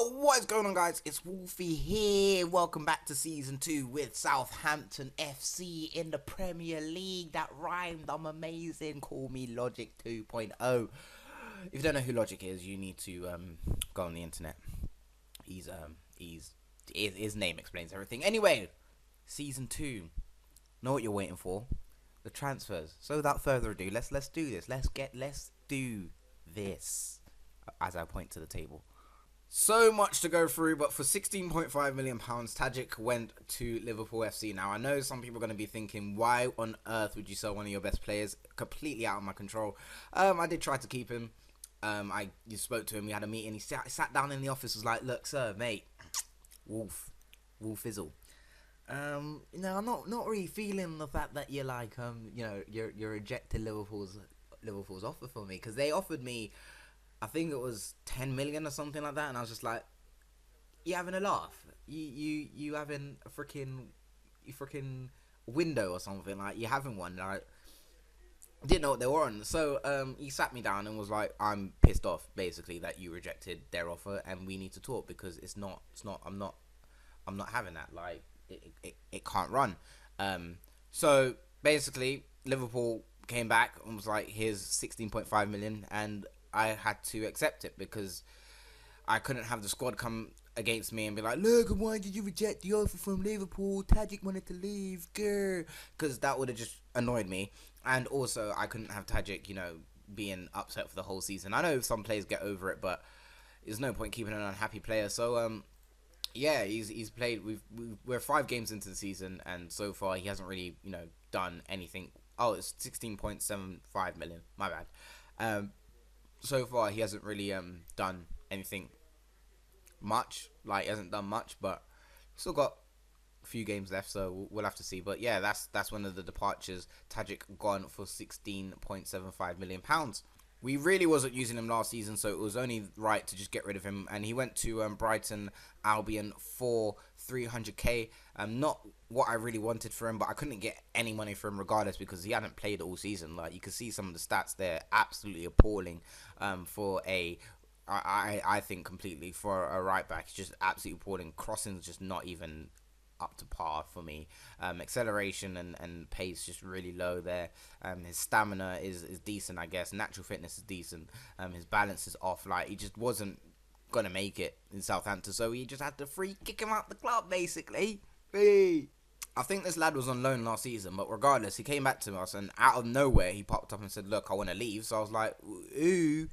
Yo, what is going on, guys? It's Wolfie here. Welcome back to season 2 with Southampton FC in the Premier League. That rhymed. I'm amazing. Call me Logic 2.0. If you don't know who Logic is, you need to go on the internet. His name explains everything. Anyway, season 2. Know what you're waiting for? The transfers. So without further ado, let's do this. Let's do this. As I point to the table. So much to go through, but for £16.5 million, Tadic went to Liverpool FC. Now, I know some people are going to be thinking, why on earth would you sell one of your best players? Completely out of my control. I did try to keep him. You spoke to him, we had a meeting. He sat down in the office, was like, look, sir, mate, Wolfizzle. I'm not really feeling the fact that you're like, you're rejecting Liverpool's offer for me, because they offered me, I think it was 10 million or something like that, and I was just like, you having a laugh? You having a freaking window or something? Like, you having one? Like, didn't know what they were on. So he sat me down and was like, I'm pissed off basically that you rejected their offer, and we need to talk, because I'm not having that. Like, it can't run. So basically Liverpool came back and was like, here's 16.5 million, and I had to accept it, because I couldn't have the squad come against me and be like, look, why did you reject the offer from Liverpool? Tadic wanted to leave, grr, because that would have just annoyed me. And also, I couldn't have Tadic, being upset for the whole season. I know some players get over it, but there's no point keeping an unhappy player. So yeah, he's played. We're 5 games into the season, and so far he hasn't really done anything. Oh, it's 16.75 million. My bad. So far he hasn't really done anything much. Like, he hasn't done much, but still got a few games left, so we'll have to see. But yeah, that's one of the departures. Tadic gone for £16.75 million. We really wasn't using him last season, so it was only right to just get rid of him. And he went to Brighton Albion for 300k. Not what I really wanted for him, but I couldn't get any money for him regardless, because he hadn't played all season. Like, you can see some of the stats there, absolutely appalling for I think completely for a right back. It's just absolutely appalling. Crossing's just not even up to par for me. Acceleration and pace just really low there. His stamina is decent, I guess. Natural fitness is decent. His balance is off. Like, he just wasn't gonna make it in Southampton, so he just had to free kick him out the club basically. Hey. I think this lad was on loan last season, but regardless, he came back to us, and out of nowhere he popped up and said, look, I want to leave. So I was like, who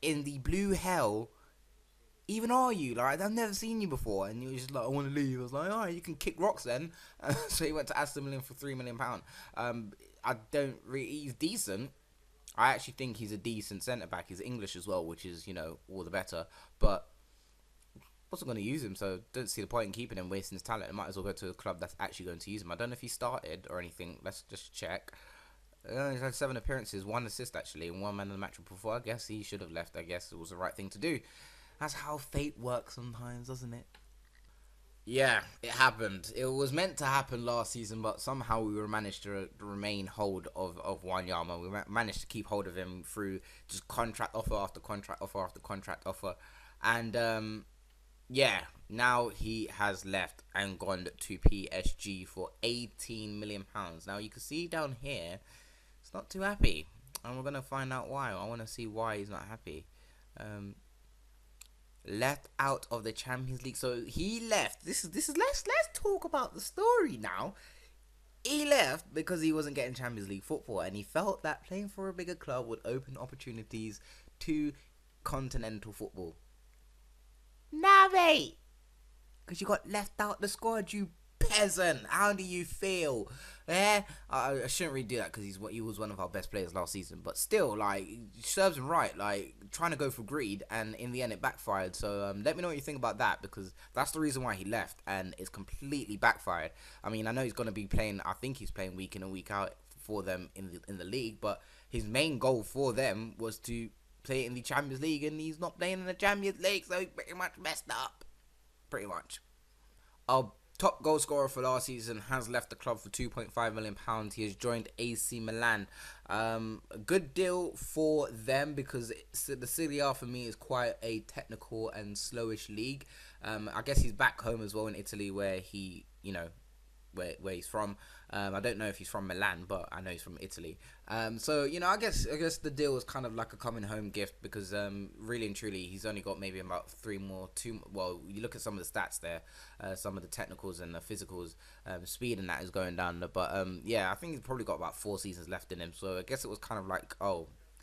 in the blue hell even are you? Like, I've never seen you before. And he was just like, I want to leave. I was like, alright, you can kick rocks then. So he went to Aston Milan for £3 million. I don't really, he's decent. I actually think he's a decent centre-back. He's English as well, which is, all the better. But I wasn't going to use him, so don't see the point in keeping him, wasting his talent. I might as well go to a club that's actually going to use him. I don't know if he started or anything. Let's just check. He's had 7 appearances, 1 assist actually, and 1 man of the match before. I guess he should have left. I guess it was the right thing to do. That's how fate works sometimes, doesn't it? Yeah, it happened. It was meant to happen last season, but somehow we managed to remain hold of Wanyama. We managed to keep hold of him through just contract offer after contract offer after contract offer. And yeah, now he has left and gone to PSG for £18 million. Now you can see down here, it's not too happy, and we're gonna find out why. I want to see why he's not happy. Left out of the Champions League. So he left. This is let's talk about the story now. He left because he wasn't getting Champions League football, and he felt that playing for a bigger club would open opportunities to continental football. Nah, mate, because you got left out the squad, you peasant. How do you feel? I shouldn't really do that, because he was one of our best players last season, but still, like, it serves him right, like, trying to go for greed, and in the end it backfired. So let me know what you think about that, because that's the reason why he left, and it's completely backfired. I mean, I know he's going to be playing, I think he's playing week in and week out for them in the league, but his main goal for them was to play in the Champions League, and he's not playing in the Champions League, so he pretty much messed up. Pretty much. I'll top goal scorer for last season, has left the club for £2.5 million. He has joined AC Milan. A good deal for them because the Serie A for me is quite a technical and slowish league. I guess he's back home as well in Italy where he, where he's from. I don't know if he's from Milan, but I know he's from Italy. So I guess the deal was kind of like a coming home gift because really and truly he's only got maybe about well, you look at some of the stats there, some of the technicals and the physicals, speed and that is going down. But I think he's probably got about 4 seasons left in him. So I guess it was kind of like,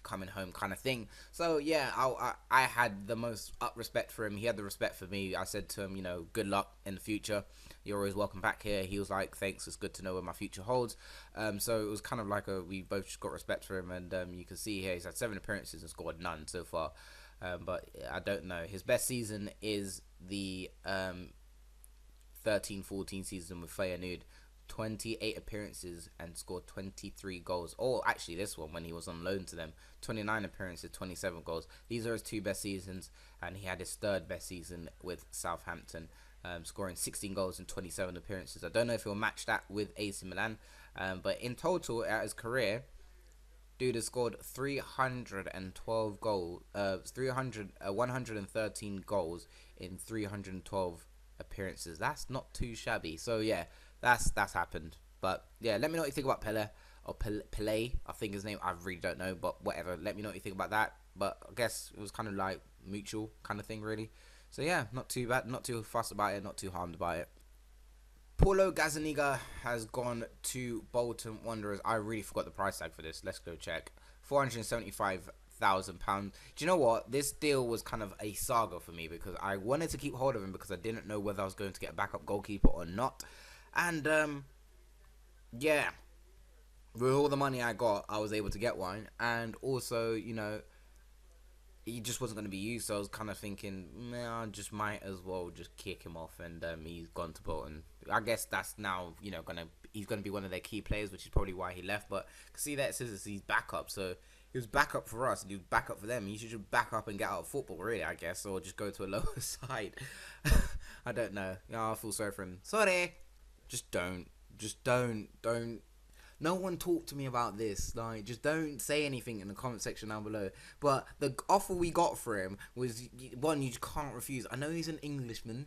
coming home kind of thing. So I had the most respect for him. He had the respect for me. I said to him, good luck in the future. You're always welcome back here. He was like, thanks, it's good to know where my future holds. So it was kind of like we both just got respect for him. And you can see here he's had 7 appearances and scored none so far. But I don't know. His best season is the 13-14 season with Feyenoord. 28 appearances and scored 23 goals. Or actually this one when he was on loan to them, 29 appearances, 27 goals. These are his 2 best seasons, and he had his 3rd best season with Southampton, scoring 16 goals and 27 appearances. I don't know if he'll match that with AC Milan, but in total at his career, dude has scored 312 goals, 113 goals in 312 appearances. That's not too shabby. So that's happened. But let me know what you think about Pelle, or Pelle, I think his name. I really don't know, but whatever. Let me know what you think about that. But I guess it was kind of like mutual kind of thing, really. So not too bad, not too fussed about it, not too harmed by it. Paulo Gazzaniga has gone to Bolton Wanderers. I really forgot the price tag for this. Let's go check. £475,000. Do you know what? This deal was kind of a saga for me because I wanted to keep hold of him because I didn't know whether I was going to get a backup goalkeeper or not. And with all the money I got, I was able to get one. And also, he just wasn't going to be used. So I was kind of thinking, I just might as well just kick him off. And he's gone to Bolton. I guess that's now, he's going to be one of their key players, which is probably why he left. But see that it says he's backup. So he was backup for us and he was backup for them. He should just back up and get out of football, really, I guess. Or just go to a lower side. I don't know. I feel sorry for him. Sorry. Just don't. No one talk to me about this. Like, just don't say anything in the comment section down below. But the offer we got for him was one you just can't refuse. I know he's an Englishman,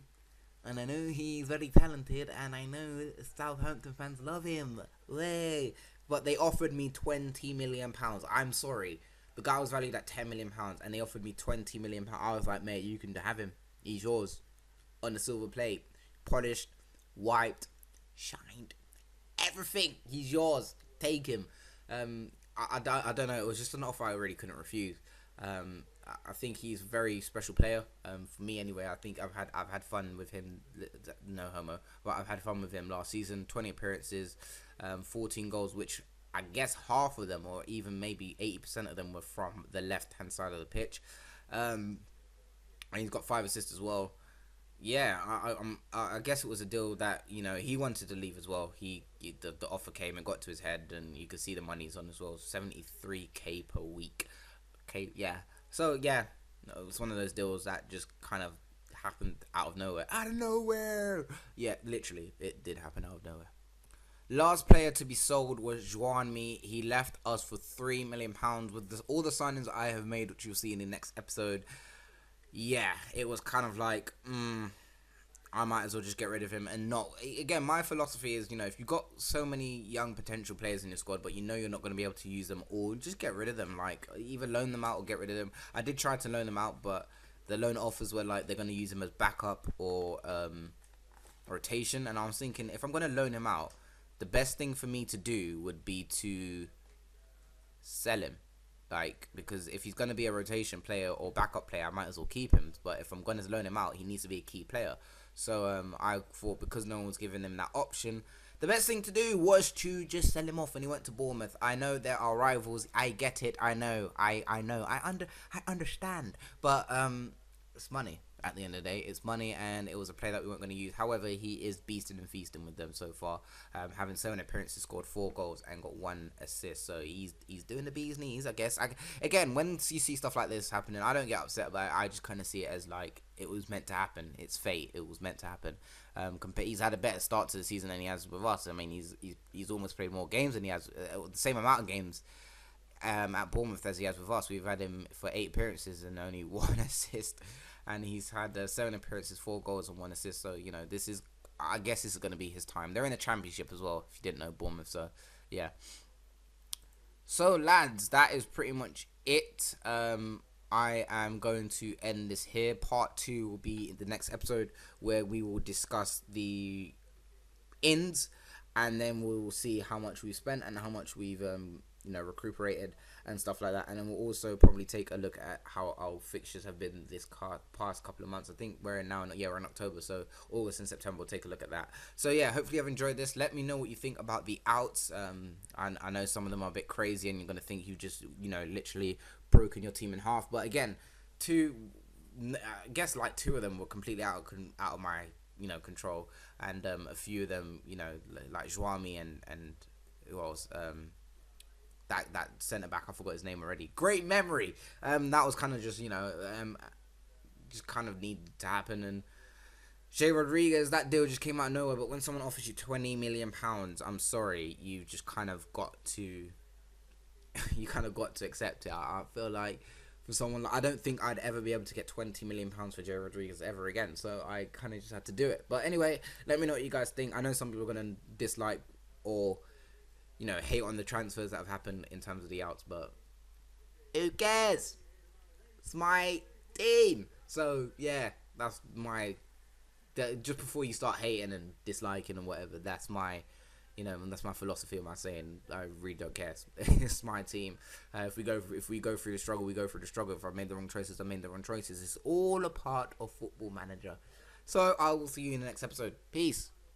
and I know he's very talented, and I know Southampton fans love him. Way, but they offered me £20 million. I'm sorry, the guy was valued at £10 million, and they offered me £20 million. I was like, mate, you can have him. He's yours, on the silver plate, polished, wiped, shined, everything. He's yours. Take him. I don't know. It was just an offer I really couldn't refuse. I think he's a very special player. For me anyway. I think I've had fun with him. No homo, but I've had fun with him last season. 20 appearances, 14 goals, which I guess half of them, or even maybe 80% of them, were from the left-hand side of the pitch. And he's got 5 assists as well. I guess it was a deal that he wanted to leave as well. The offer came and got to his head, and you could see the money's on as well. 73k per week. Okay, So it's one of those deals that just kind of happened out of nowhere. Out of nowhere. Yeah, literally, it did happen out of nowhere. Last player to be sold was Joanmi. He left us for £3 million with all the signings I have made, which you'll see in the next episode. It was kind of like, I might as well just get rid of him and not. Again, my philosophy is, if you've got so many young potential players in your squad, but you're not going to be able to use them all, just get rid of them. Like, either loan them out or get rid of them. I did try to loan them out, but the loan offers were like they're going to use him as backup or rotation. And I was thinking, if I'm going to loan him out, the best thing for me to do would be to sell him. Like, because if he's going to be a rotation player or backup player, I might as well keep him. But if I'm going to loan him out, he needs to be a key player. So I thought, because no one was giving him that option, the best thing to do was to just sell him off. And he went to Bournemouth. I know there are rivals. I get it. I know. I understand. But it's money. at the end of the day. It's money, and it was a player that we weren't going to use. However, he is beasting and feasting with them so far, having 7 appearances, scored 4 goals, and got 1 assist. So he's doing the bee's knees, I guess. Again, when you see stuff like this happening, I don't get upset about it. I just kind of see it as like it was meant to happen. It's fate. It was meant to happen. He's had a better start to the season than he has with us. I mean, he's almost played more games than he has, the same amount of games at Bournemouth as he has with us. We've had him for 8 appearances and only 1 assist, and he's had 7 appearances, 4 goals and 1 assist. So I guess this is going to be his time. They're in the Championship as well, if you didn't know, Bournemouth. So yeah. So lads, that is pretty much it. I am going to end this here. Part 2 will be in the next episode, where we will discuss the ins, and then we'll see how much we've spent and how much we've recuperated and stuff like that. And then we'll also probably take a look at how our fixtures have been this past couple of months. I think we're in October, so August and September, we'll take a look at that. So yeah, hopefully you've enjoyed this. Let me know what you think about the outs. I know some of them are a bit crazy, and you're gonna think you just literally broken your team in half. But again, I guess like 2 of them were completely out of my control, and a few of them like Joami and who else, that centre back, I forgot his name already. Great memory. That was kind of just just kind of needed to happen. And Jay Rodriguez, that deal just came out of nowhere. But when someone offers you £20 million, I'm sorry, you just kind of got to accept it. I feel like for someone, I don't think I'd ever be able to get £20 million for Jay Rodriguez ever again. So I kind of just had to do it. But anyway, let me know what you guys think. I know some people are gonna dislike or hate on the transfers that have happened in terms of the outs, but who cares? It's my team. So yeah, that's my. Just before you start hating and disliking and whatever, that's my, that's my philosophy of my saying. I really don't care. It's my team. If we go through the struggle, we go through the struggle. If I made the wrong choices, I made the wrong choices. It's all a part of Football Manager. So I will see you in the next episode. Peace.